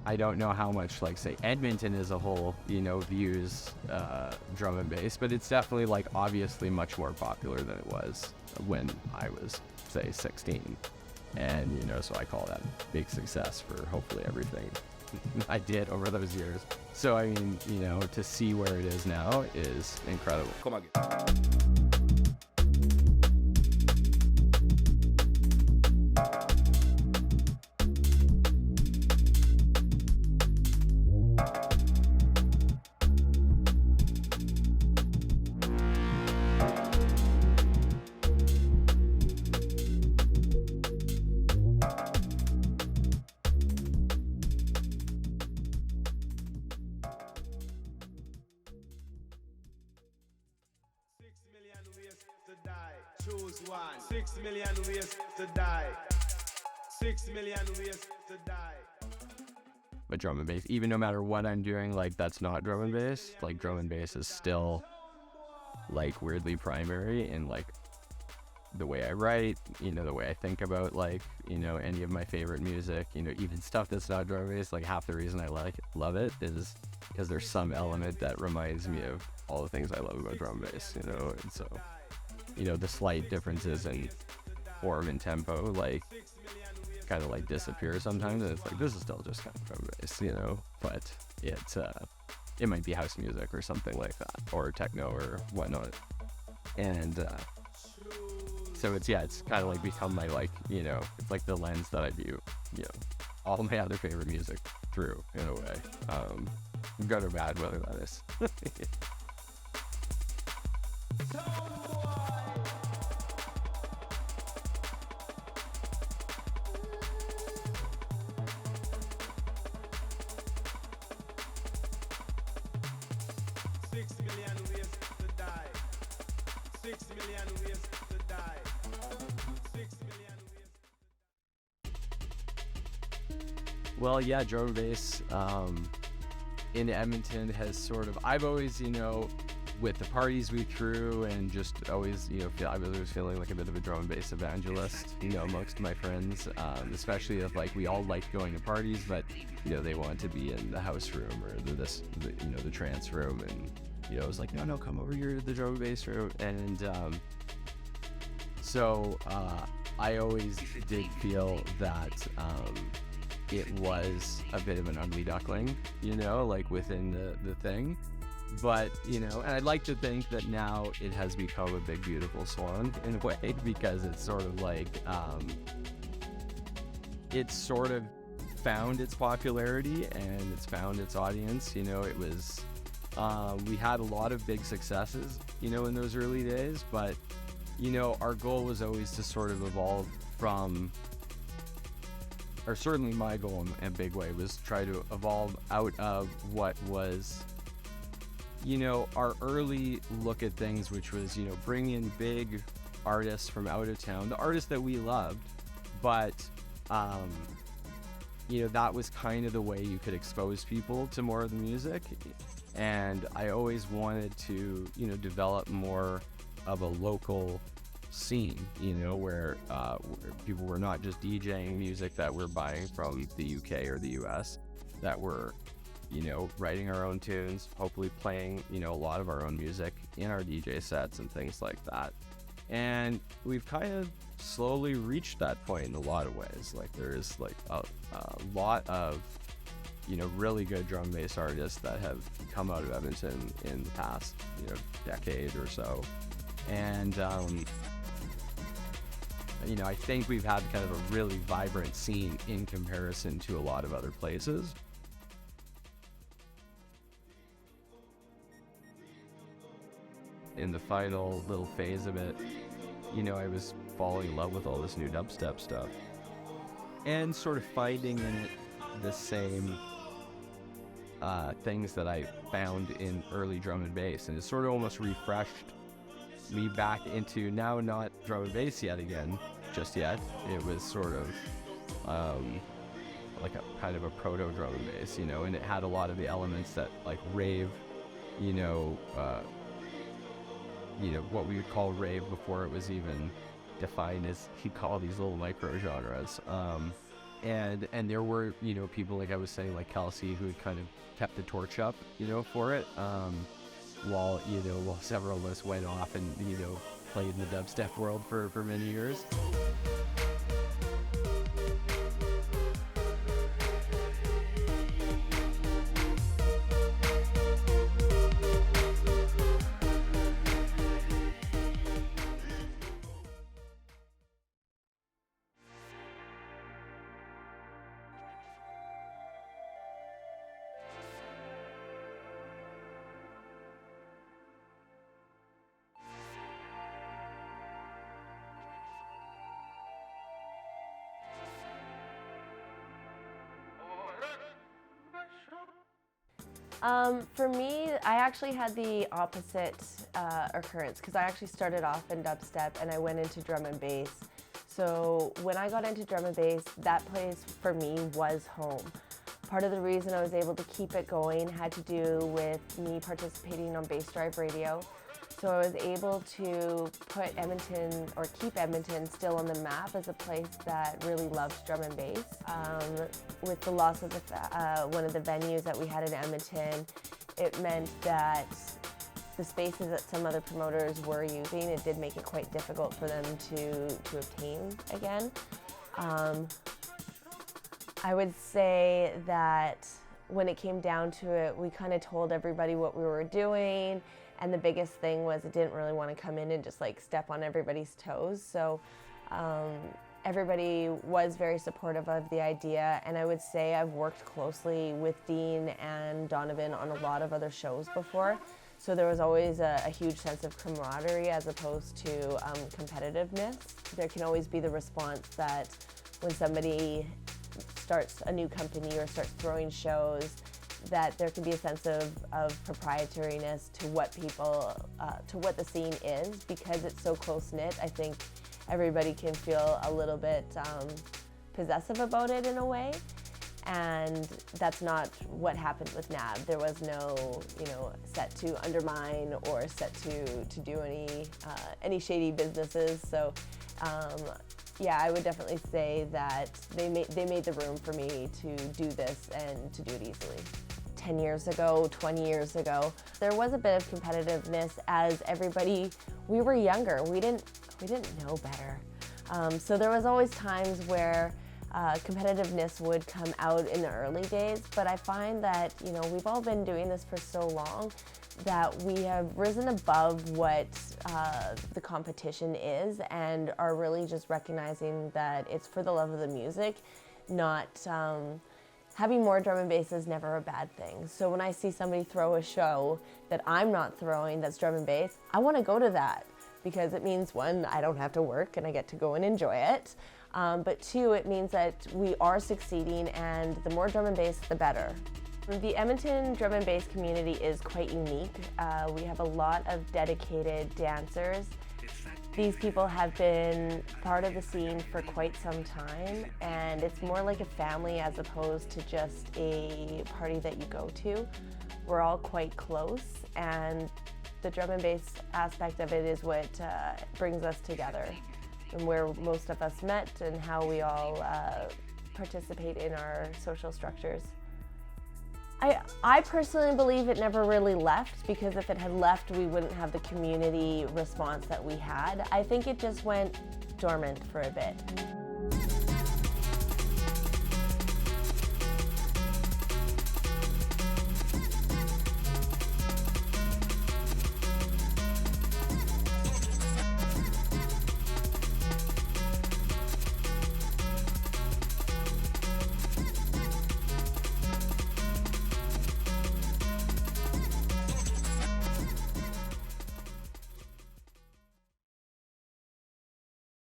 I don't know how much, like, say, Edmonton as a whole, views drum and bass, but it's definitely, like, obviously much more popular than it was when I was, say, 16. And, so I call that a big success for hopefully everything I did over those years. So, I mean, to see where it is now is incredible. Come again. Choose one. 6 million ways to die. 6 million ways to die. But drum and bass, even no matter what I'm doing, like, that's not drum and bass, like, drum and bass is still, like, weirdly primary in, like, the way I write, the way I think about, like, any of my favorite music, even stuff that's not drum and bass. Like, half the reason I love it is because there's some element that reminds me of all the things I love about drum and bass, and so, the slight differences in form and tempo, like, kind of, like, disappear sometimes, and it's like, this is still just kind of drum and bass, but it might be house music or something like that, or techno or whatnot. And so it's kind of, like, become my, like, it's like the lens that I view, all my other favorite music through, in a way, good or bad, whether that is. 6 million ways to die. 6 million ways to die. 6 million ways. Well, yeah, drum and bass in Edmonton has sort of, I've always, with the parties we threw and just always, I was always feeling like a bit of a drum and bass evangelist, amongst my friends, especially if, like, we all liked going to parties, but, they want to be in the house room or the trance room, and, I was like, no, come over here to the drum and bass room. And so I always did feel that it was a bit of an ugly duckling, like, within the thing. But, and I'd like to think that now it has become a big, beautiful swan in a way, because it's sort of like, it's sort of found its popularity and it's found its audience. It was, we had a lot of big successes, in those early days, but, our goal was always to sort of evolve from, or certainly my goal in a big way was try to evolve out of what was, our early look at things, which was, bring in big artists from out of town, the artists that we loved, but, that was kind of the way you could expose people to more of the music. And I always wanted to, develop more of a local scene, where people were not just DJing music that we're buying from the UK or the US, that were, writing our own tunes, hopefully playing, a lot of our own music in our DJ sets and things like that. And we've kind of slowly reached that point in a lot of ways. Like, there's, like, a lot of, really good drum and bass artists that have come out of Edmonton in the past, decade or so. And, I think we've had kind of a really vibrant scene in comparison to a lot of other places. In the final little phase of it, I was falling in love with all this new dubstep stuff and sort of finding in it the same things that I found in early drum and bass, and it sort of almost refreshed me back into, now not drum and bass just yet. It was sort of like a kind of a proto drum and bass, and it had a lot of the elements that, like, rave, what we would call rave before it was even defined as, he'd call these little micro genres. And there were, you know, people like I was saying, like Kelsey, who had kind of kept the torch up, you know, for it, while several of us went off and, you know, played in the dubstep world for many years. For me, I actually had the opposite occurrence, because I actually started off in dubstep and I went into drum and bass. So when I got into drum and bass, that place for me was home. Part of the reason I was able to keep it going had to do with me participating on Bass Drive Radio. So I was able to put Edmonton, or keep Edmonton still on the map as a place that really loves drum and bass. With the loss of one of the venues that we had in Edmonton, it meant that the spaces that some other promoters were using, it did make it quite difficult for them to obtain again. I would say that when it came down to it, we kind of told everybody what we were doing. And the biggest thing was it didn't really want to come in and just like step on everybody's toes. So everybody was very supportive of the idea. And I would say I've worked closely with Dean and Donovan on a lot of other shows before. So there was always a huge sense of camaraderie as opposed to competitiveness. There can always be the response that when somebody starts a new company or starts throwing shows, that there can be a sense of proprietariness to what people, to what the scene is, because it's so close-knit. I think everybody can feel a little bit possessive about it in a way, and that's not what happened with NAB. There was no, set to undermine or set to do any shady businesses. So, yeah, I would definitely say that they made the room for me to do this and to do it easily. 10 years ago, 20 years ago, there was a bit of competitiveness as everybody, we were younger, we didn't know better. So there was always times where competitiveness would come out in the early days, but I find that, we've all been doing this for so long that we have risen above what the competition is and are really just recognizing that it's for the love of the music, not having more drum and bass is never a bad thing. So when I see somebody throw a show that I'm not throwing that's drum and bass, I want to go to that because it means, one, I don't have to work and I get to go and enjoy it. But two, it means that we are succeeding, and the more drum and bass, the better. The Edmonton drum and bass community is quite unique. We have a lot of dedicated dancers. These people have been part of the scene for quite some time, and it's more like a family as opposed to just a party that you go to. We're all quite close, and the drum and bass aspect of it is what brings us together, and where most of us met and how we all participate in our social structures. I personally believe it never really left, because if it had left, we wouldn't have the community response that we had. I think it just went dormant for a bit.